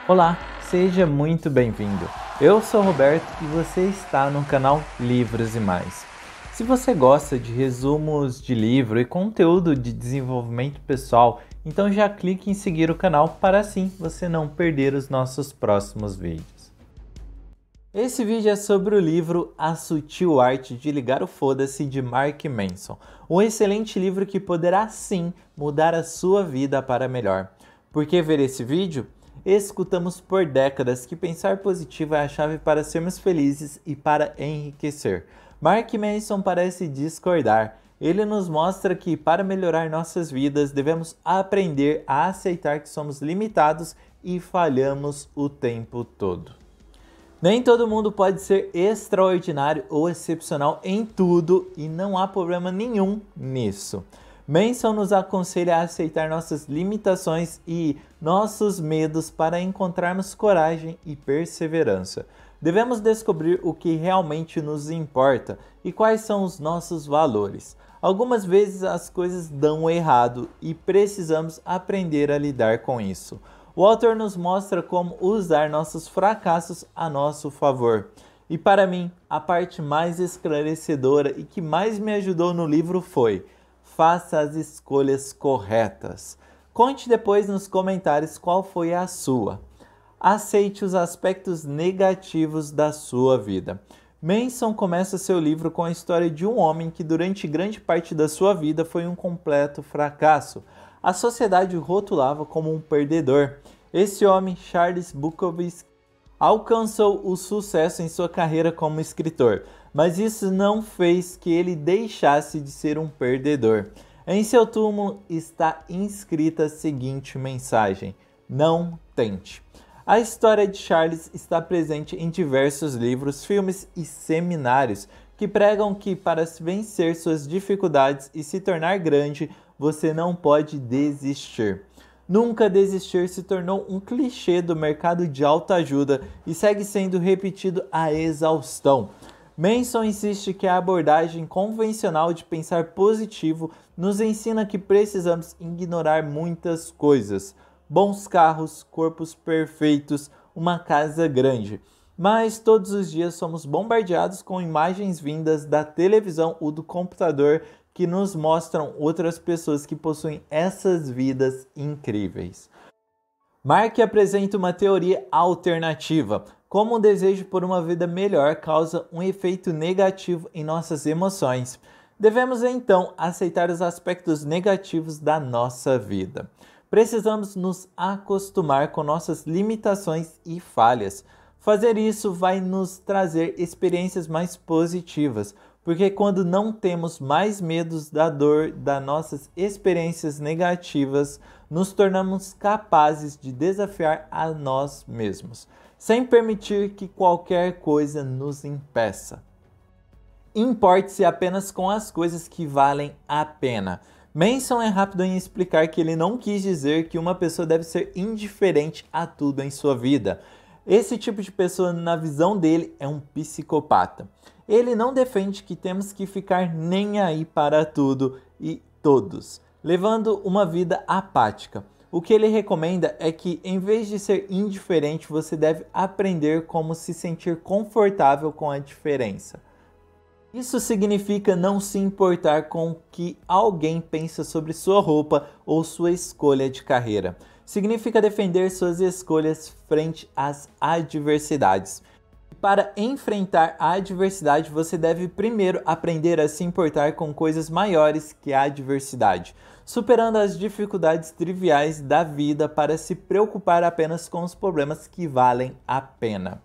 Olá, seja muito bem-vindo. Eu sou o Roberto e você está no canal Livros e Mais. Se você gosta de resumos de livro e conteúdo de desenvolvimento pessoal, então já clique em seguir o canal para assim você não perder os nossos próximos vídeos. Esse vídeo é sobre o livro A Sutil Arte de Ligar o Foda-se de Mark Manson, um excelente livro que poderá sim mudar a sua vida para melhor. Por que ver esse vídeo? Escutamos por décadas que pensar positivo é a chave para sermos felizes e para enriquecer. Mark Manson parece discordar. Ele nos mostra que para melhorar nossas vidas devemos aprender a aceitar que somos limitados e falhamos o tempo todo. Nem todo mundo pode ser extraordinário ou excepcional em tudo e não há problema nenhum nisso. Manson nos aconselha a aceitar nossas limitações e nossos medos para encontrarmos coragem e perseverança. Devemos descobrir o que realmente nos importa e quais são os nossos valores. Algumas vezes as coisas dão errado e precisamos aprender a lidar com isso. O autor nos mostra como usar nossos fracassos a nosso favor. E para mim, a parte mais esclarecedora e que mais me ajudou no livro foi: faça as escolhas corretas. Conte depois nos comentários qual foi a sua. Aceite os aspectos negativos da sua vida. Manson começa seu livro com a história de um homem que durante grande parte da sua vida foi um completo fracasso. A sociedade o rotulava como um perdedor. Esse homem, Charles Bukowski, alcançou o sucesso em sua carreira como escritor, mas isso não fez que ele deixasse de ser um perdedor. Em seu túmulo está inscrita a seguinte mensagem: não tente. A história de Charles está presente em diversos livros, filmes e seminários que pregam que para vencer suas dificuldades e se tornar grande, você não pode desistir. Nunca desistir se tornou um clichê do mercado de autoajuda e segue sendo repetido à exaustão. Manson insiste que a abordagem convencional de pensar positivo nos ensina que precisamos ignorar muitas coisas: bons carros, corpos perfeitos, uma casa grande. Mas todos os dias somos bombardeados com imagens vindas da televisão ou do computador que nos mostram outras pessoas que possuem essas vidas incríveis. Mark apresenta uma teoria alternativa: como o desejo por uma vida melhor causa um efeito negativo em nossas emoções. Devemos então aceitar os aspectos negativos da nossa vida. Precisamos nos acostumar com nossas limitações e falhas. Fazer isso vai nos trazer experiências mais positivas, porque quando não temos mais medos da dor das nossas experiências negativas, nos tornamos capazes de desafiar a nós mesmos, sem permitir que qualquer coisa nos impeça. Importe-se apenas com as coisas que valem a pena. Manson é rápido em explicar que ele não quis dizer que uma pessoa deve ser indiferente a tudo em sua vida. Esse tipo de pessoa, na visão dele, é um psicopata. Ele não defende que temos que ficar nem aí para tudo e todos, levando uma vida apática. O que ele recomenda é que, em vez de ser indiferente, você deve aprender como se sentir confortável com a diferença. Isso significa não se importar com o que alguém pensa sobre sua roupa ou sua escolha de carreira. Significa defender suas escolhas frente às adversidades. Para enfrentar a adversidade, você deve primeiro aprender a se importar com coisas maiores que a adversidade, superando as dificuldades triviais da vida para se preocupar apenas com os problemas que valem a pena.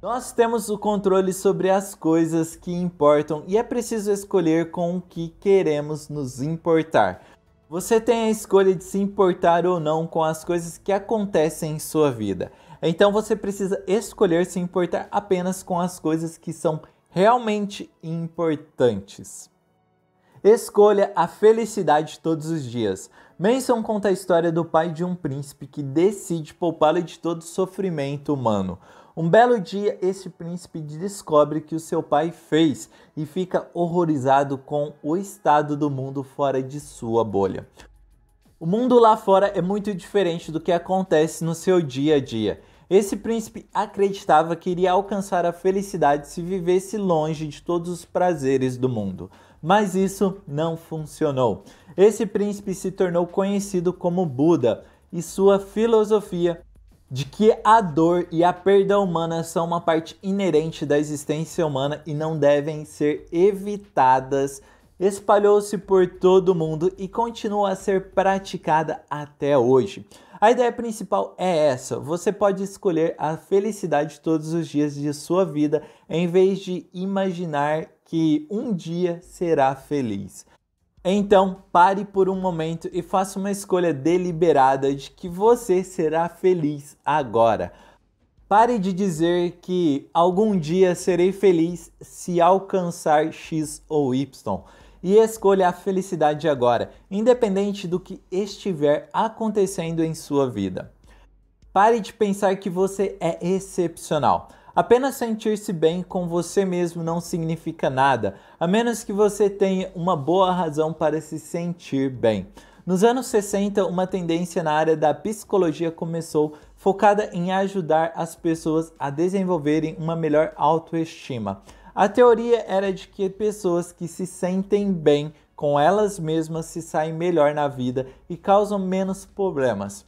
Nós temos o controle sobre as coisas que importam e é preciso escolher com o que queremos nos importar. Você tem a escolha de se importar ou não com as coisas que acontecem em sua vida. Então você precisa escolher se importar apenas com as coisas que são realmente importantes. Escolha a felicidade todos os dias. Manson conta a história do pai de um príncipe que decide poupá-lo de todo sofrimento humano. Um belo dia, esse príncipe descobre que o seu pai fez e fica horrorizado com o estado do mundo fora de sua bolha. O mundo lá fora é muito diferente do que acontece no seu dia a dia. Esse príncipe acreditava que iria alcançar a felicidade se vivesse longe de todos os prazeres do mundo. Mas isso não funcionou. Esse príncipe se tornou conhecido como Buda e sua filosofia de que a dor e a perda humana são uma parte inerente da existência humana e não devem ser evitadas, espalhou-se por todo o mundo e continua a ser praticada até hoje. A ideia principal é essa: você pode escolher a felicidade todos os dias de sua vida em vez de imaginar que um dia será feliz. Então, pare por um momento e faça uma escolha deliberada de que você será feliz agora. Pare de dizer que algum dia serei feliz se alcançar X ou Y. E escolha a felicidade agora, independente do que estiver acontecendo em sua vida. Pare de pensar que você é excepcional. Apenas sentir-se bem com você mesmo não significa nada, a menos que você tenha uma boa razão para se sentir bem. Nos anos 60, uma tendência na área da psicologia começou, focada em ajudar as pessoas a desenvolverem uma melhor autoestima. A teoria era de que pessoas que se sentem bem com elas mesmas se saem melhor na vida e causam menos problemas.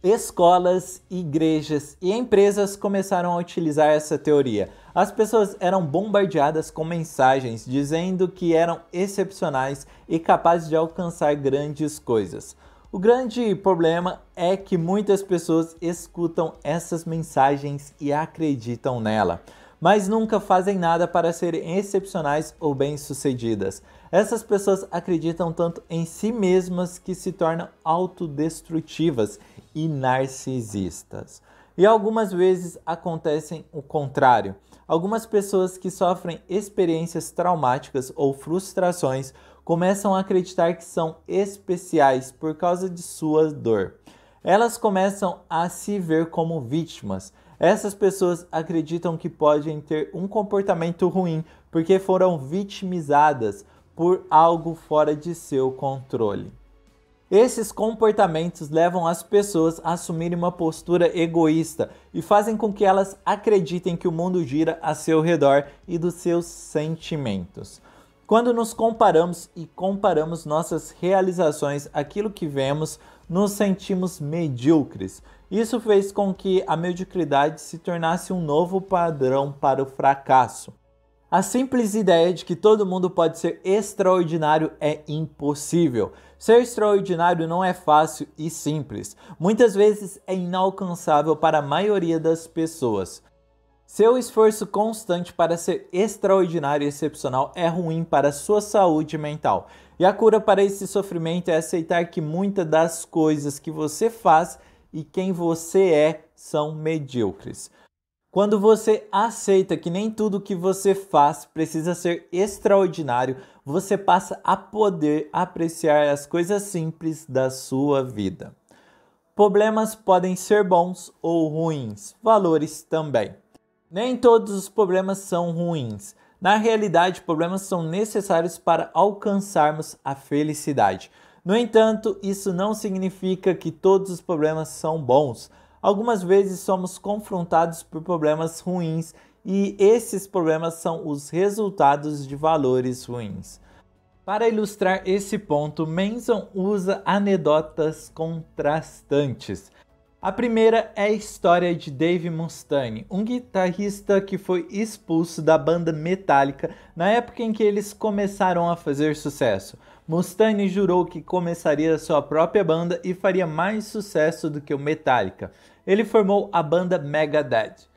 Escolas, igrejas e empresas começaram a utilizar essa teoria. As pessoas eram bombardeadas com mensagens dizendo que eram excepcionais e capazes de alcançar grandes coisas. O grande problema é que muitas pessoas escutam essas mensagens e acreditam nela, mas nunca fazem nada para serem excepcionais ou bem-sucedidas. Essas pessoas acreditam tanto em si mesmas que se tornam autodestrutivas e narcisistas. E algumas vezes acontecem o contrário. Algumas pessoas que sofrem experiências traumáticas ou frustrações começam a acreditar que são especiais por causa de sua dor. Elas começam a se ver como vítimas. Essas pessoas acreditam que podem ter um comportamento ruim porque foram vitimizadas por algo fora de seu controle. Esses comportamentos levam as pessoas a assumirem uma postura egoísta e fazem com que elas acreditem que o mundo gira a seu redor e dos seus sentimentos. Quando nos comparamos e comparamos nossas realizações àquilo que vemos, nos sentimos medíocres. Isso fez com que a mediocridade se tornasse um novo padrão para o fracasso. A simples ideia de que todo mundo pode ser extraordinário é impossível. Ser extraordinário não é fácil e simples. Muitas vezes é inalcançável para a maioria das pessoas. Seu esforço constante para ser extraordinário e excepcional é ruim para a sua saúde mental. E a cura para esse sofrimento é aceitar que muitas das coisas que você faz e quem você é são medíocres. Quando você aceita que nem tudo que você faz precisa ser extraordinário, você passa a poder apreciar as coisas simples da sua vida. Problemas podem ser bons ou ruins, valores também. Nem todos os problemas são ruins. Na realidade, problemas são necessários para alcançarmos a felicidade. No entanto, isso não significa que todos os problemas são bons. Algumas vezes somos confrontados por problemas ruins e esses problemas são os resultados de valores ruins. Para ilustrar esse ponto, Manson usa anedotas contrastantes. A primeira é a história de Dave Mustaine, um guitarrista que foi expulso da banda Metallica na época em que eles começaram a fazer sucesso. Mustaine jurou que começaria sua própria banda e faria mais sucesso do que o Metallica. Ele formou a banda Megadeth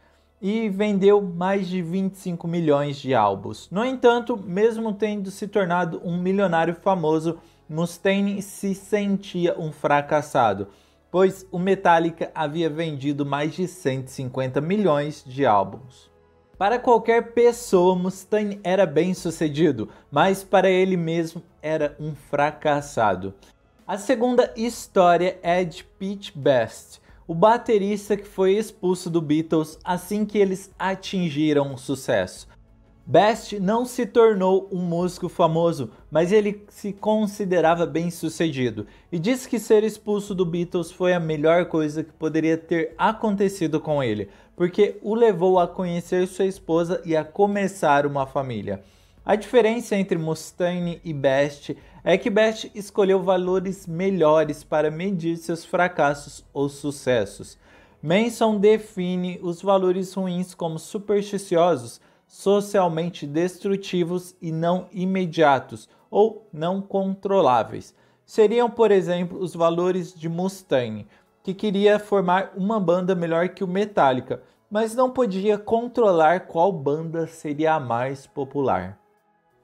e vendeu mais de 25 milhões de álbuns. No entanto, mesmo tendo se tornado um milionário famoso, Mustaine se sentia um fracassado, pois o Metallica havia vendido mais de 150 milhões de álbuns. Para qualquer pessoa, Mustaine era bem sucedido, mas para ele mesmo era um fracassado. A segunda história é de Pete Best, o baterista que foi expulso do Beatles assim que eles atingiram o sucesso. Best não se tornou um músico famoso, mas ele se considerava bem-sucedido e disse que ser expulso do Beatles foi a melhor coisa que poderia ter acontecido com ele, porque o levou a conhecer sua esposa e a começar uma família. A diferença entre Mustaine e Best é que Best escolheu valores melhores para medir seus fracassos ou sucessos. Manson define os valores ruins como supersticiosos, socialmente destrutivos e não imediatos ou não controláveis. Seriam, por exemplo, os valores de Mustaine, que queria formar uma banda melhor que o Metallica, mas não podia controlar qual banda seria a mais popular.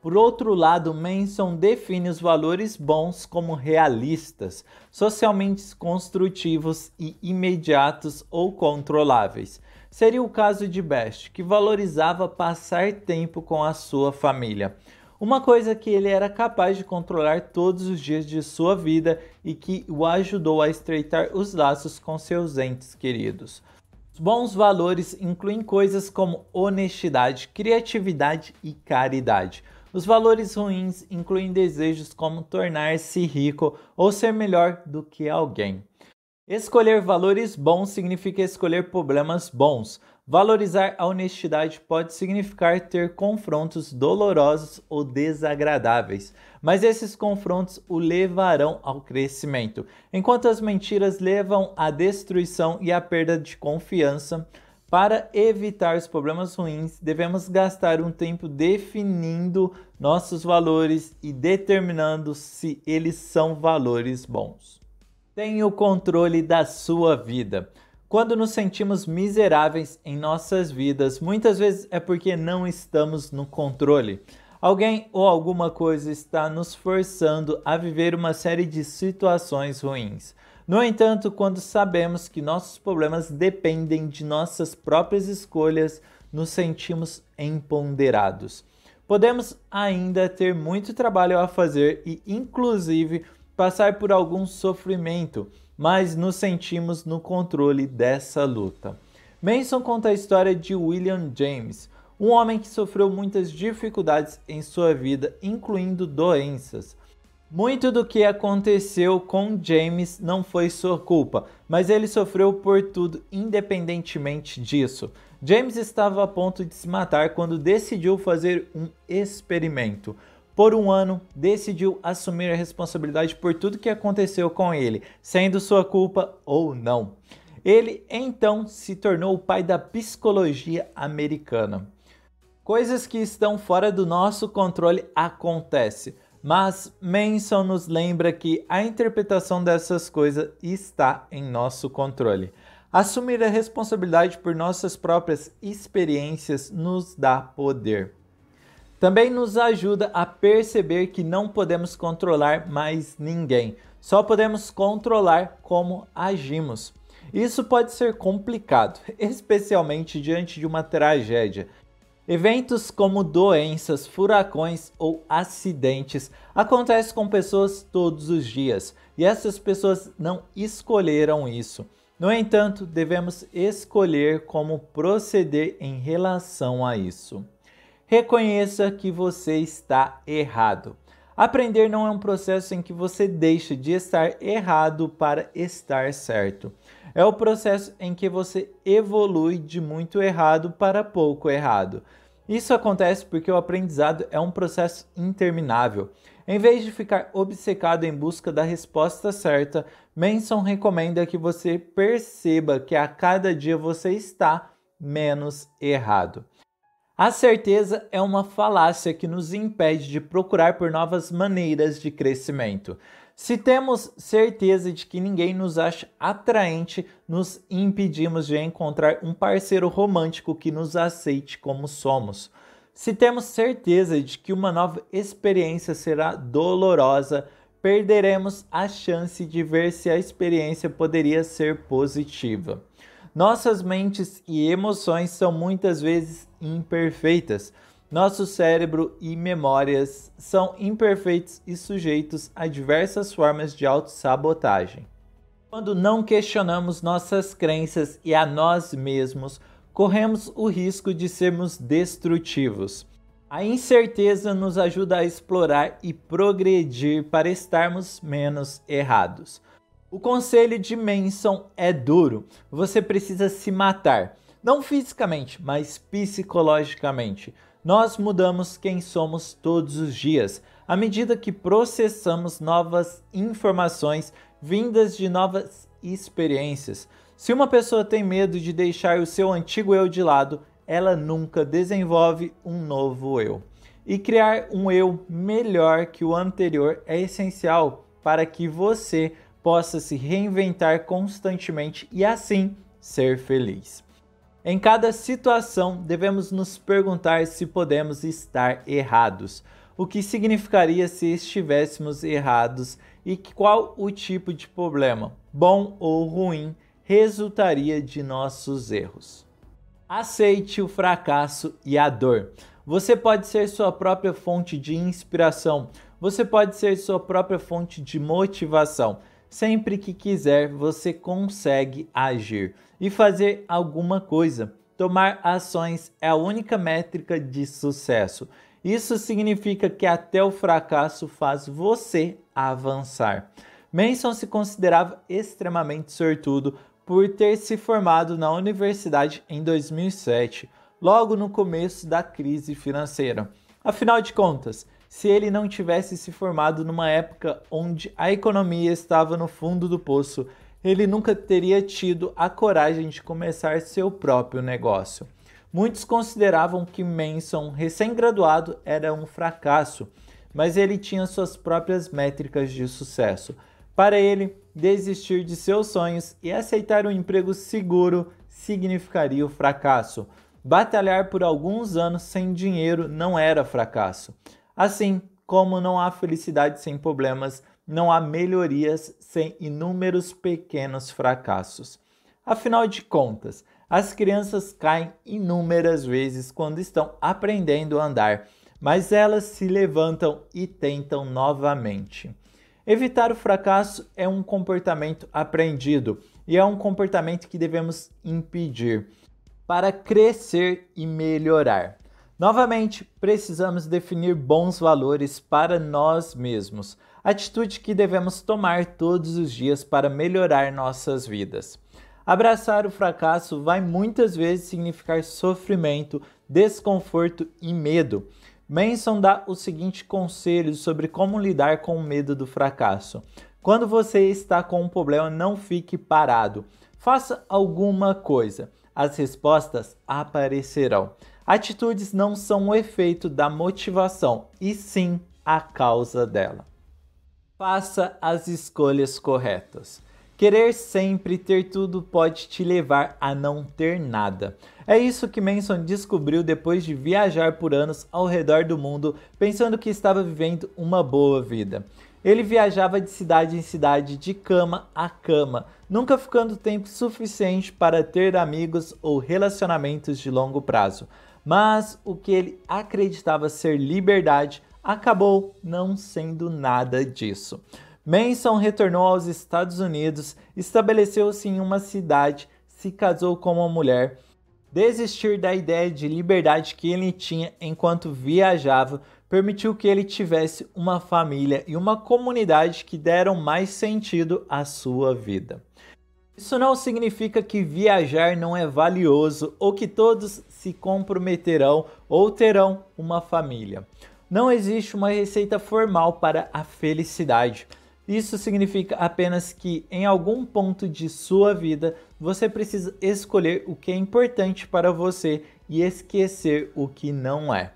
Por outro lado, Manson define os valores bons como realistas, socialmente construtivos e imediatos ou controláveis. Seria o caso de Best, que valorizava passar tempo com a sua família. Uma coisa que ele era capaz de controlar todos os dias de sua vida e que o ajudou a estreitar os laços com seus entes queridos. Os bons valores incluem coisas como honestidade, criatividade e caridade. Os valores ruins incluem desejos como tornar-se rico ou ser melhor do que alguém. Escolher valores bons significa escolher problemas bons. Valorizar a honestidade pode significar ter confrontos dolorosos ou desagradáveis, mas esses confrontos o levarão ao crescimento, enquanto as mentiras levam à destruição e à perda de confiança. Para evitar os problemas ruins, devemos gastar um tempo definindo nossos valores e determinando se eles são valores bons. Tenha o controle da sua vida. Quando nos sentimos miseráveis em nossas vidas, muitas vezes é porque não estamos no controle. Alguém ou alguma coisa está nos forçando a viver uma série de situações ruins. No entanto, quando sabemos que nossos problemas dependem de nossas próprias escolhas, nos sentimos empoderados. Podemos ainda ter muito trabalho a fazer e, inclusive, passar por algum sofrimento, mas nos sentimos no controle dessa luta. Manson conta a história de William James, um homem que sofreu muitas dificuldades em sua vida, incluindo doenças. Muito do que aconteceu com James não foi sua culpa, mas ele sofreu por tudo independentemente disso. James estava a ponto de se matar quando decidiu fazer um experimento. Por um ano, decidiu assumir a responsabilidade por tudo que aconteceu com ele, sendo sua culpa ou não. Ele então se tornou o pai da psicologia americana. Coisas que estão fora do nosso controle acontecem, mas Manson nos lembra que a interpretação dessas coisas está em nosso controle. Assumir a responsabilidade por nossas próprias experiências nos dá poder. Também nos ajuda a perceber que não podemos controlar mais ninguém, só podemos controlar como agimos. Isso pode ser complicado, especialmente diante de uma tragédia. Eventos como doenças, furacões ou acidentes acontecem com pessoas todos os dias e essas pessoas não escolheram isso. No entanto, devemos escolher como proceder em relação a isso. Reconheça que você está errado. Aprender não é um processo em que você deixa de estar errado para estar certo. É o processo em que você evolui de muito errado para pouco errado. Isso acontece porque o aprendizado é um processo interminável. Em vez de ficar obcecado em busca da resposta certa, Manson recomenda que você perceba que a cada dia você está menos errado. A certeza é uma falácia que nos impede de procurar por novas maneiras de crescimento. Se temos certeza de que ninguém nos acha atraente, nos impedimos de encontrar um parceiro romântico que nos aceite como somos. Se temos certeza de que uma nova experiência será dolorosa, perderemos a chance de ver se a experiência poderia ser positiva. Nossas mentes e emoções são muitas vezes imperfeitas. Nosso cérebro e memórias são imperfeitos e sujeitos a diversas formas de autossabotagem. Quando não questionamos nossas crenças e a nós mesmos, corremos o risco de sermos destrutivos. A incerteza nos ajuda a explorar e progredir para estarmos menos errados. O conselho de Manson é duro. Você precisa se matar. Não fisicamente, mas psicologicamente. Nós mudamos quem somos todos os dias, à medida que processamos novas informações vindas de novas experiências. Se uma pessoa tem medo de deixar o seu antigo eu de lado, ela nunca desenvolve um novo eu. E criar um eu melhor que o anterior é essencial para que você possa se reinventar constantemente e assim ser feliz. Em cada situação, devemos nos perguntar se podemos estar errados, o que significaria se estivéssemos errados e qual o tipo de problema, bom ou ruim, resultaria de nossos erros. Aceite o fracasso e a dor. Você pode ser sua própria fonte de inspiração, você pode ser sua própria fonte de motivação. Sempre que quiser, você consegue agir e fazer alguma coisa. Tomar ações é a única métrica de sucesso. Isso significa que até o fracasso faz você avançar. Manson se considerava extremamente sortudo por ter se formado na universidade em 2007, logo no começo da crise financeira. Afinal de contas, se ele não tivesse se formado numa época onde a economia estava no fundo do poço, ele nunca teria tido a coragem de começar seu próprio negócio. Muitos consideravam que Manson, recém-graduado, era um fracasso, mas ele tinha suas próprias métricas de sucesso. Para ele, desistir de seus sonhos e aceitar um emprego seguro significaria o fracasso. Batalhar por alguns anos sem dinheiro não era fracasso. Assim como não há felicidade sem problemas, não há melhorias sem inúmeros pequenos fracassos. Afinal de contas, as crianças caem inúmeras vezes quando estão aprendendo a andar, mas elas se levantam e tentam novamente. Evitar o fracasso é um comportamento aprendido e é um comportamento que devemos impedir para crescer e melhorar. Novamente, precisamos definir bons valores para nós mesmos, atitude que devemos tomar todos os dias para melhorar nossas vidas. Abraçar o fracasso vai muitas vezes significar sofrimento, desconforto e medo. Manson dá o seguinte conselho sobre como lidar com o medo do fracasso. Quando você está com um problema, não fique parado. Faça alguma coisa. As respostas aparecerão. Atitudes não são o efeito da motivação, e sim a causa dela. Faça as escolhas corretas. Querer sempre ter tudo pode te levar a não ter nada. É isso que Manson descobriu depois de viajar por anos ao redor do mundo, pensando que estava vivendo uma boa vida. Ele viajava de cidade em cidade, de cama a cama, nunca ficando tempo suficiente para ter amigos ou relacionamentos de longo prazo. Mas o que ele acreditava ser liberdade acabou não sendo nada disso. Manson retornou aos Estados Unidos, estabeleceu-se em uma cidade, se casou com uma mulher. Desistir da ideia de liberdade que ele tinha enquanto viajava permitiu que ele tivesse uma família e uma comunidade que deram mais sentido à sua vida. Isso não significa que viajar não é valioso ou que todos se comprometerão ou terão uma família. Não existe uma receita formal para a felicidade. Isso significa apenas que, em algum ponto de sua vida, você precisa escolher o que é importante para você e esquecer o que não é.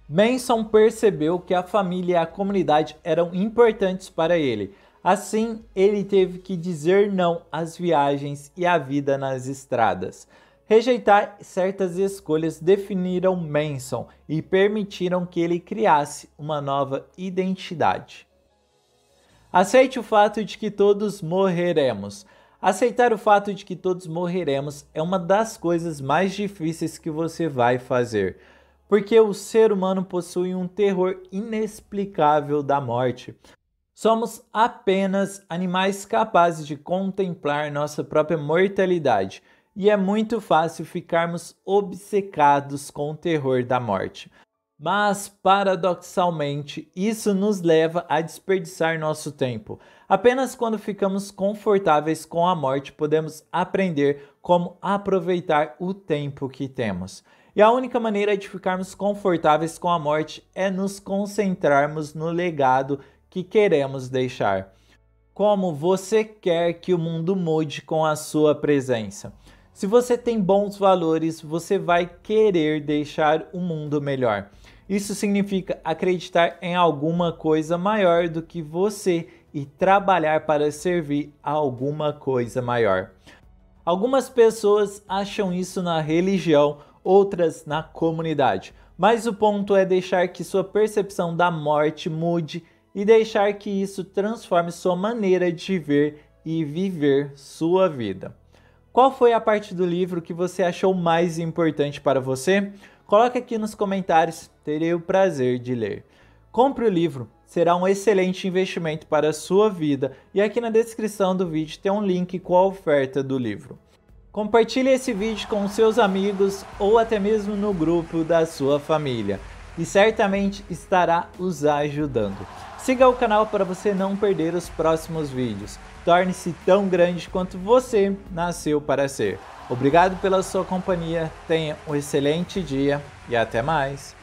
Manson percebeu que a família e a comunidade eram importantes para ele. Assim, ele teve que dizer não às viagens e à vida nas estradas. Rejeitar certas escolhas definiram Manson e permitiram que ele criasse uma nova identidade. Aceite o fato de que todos morreremos. Aceitar o fato de que todos morreremos é uma das coisas mais difíceis que você vai fazer, porque o ser humano possui um terror inexplicável da morte. Somos apenas animais capazes de contemplar nossa própria mortalidade, e é muito fácil ficarmos obcecados com o terror da morte. Mas, paradoxalmente, isso nos leva a desperdiçar nosso tempo. Apenas quando ficamos confortáveis com a morte podemos aprender como aproveitar o tempo que temos. E a única maneira de ficarmos confortáveis com a morte é nos concentrarmos no legado que queremos deixar. Como você quer que o mundo mude com a sua presença? Se você tem bons valores, você vai querer deixar o mundo melhor. Isso significa acreditar em alguma coisa maior do que você e trabalhar para servir a alguma coisa maior. Algumas pessoas acham isso na religião, outras na comunidade. Mas o ponto é deixar que sua percepção da morte mude e deixar que isso transforme sua maneira de ver e viver sua vida. Qual foi a parte do livro que você achou mais importante para você? Coloque aqui nos comentários, terei o prazer de ler. Compre o livro, será um excelente investimento para a sua vida e aqui na descrição do vídeo tem um link com a oferta do livro. Compartilhe esse vídeo com seus amigos ou até mesmo no grupo da sua família e certamente estará os ajudando. Siga o canal para você não perder os próximos vídeos. Torne-se tão grande quanto você nasceu para ser. Obrigado pela sua companhia, tenha um excelente dia e até mais!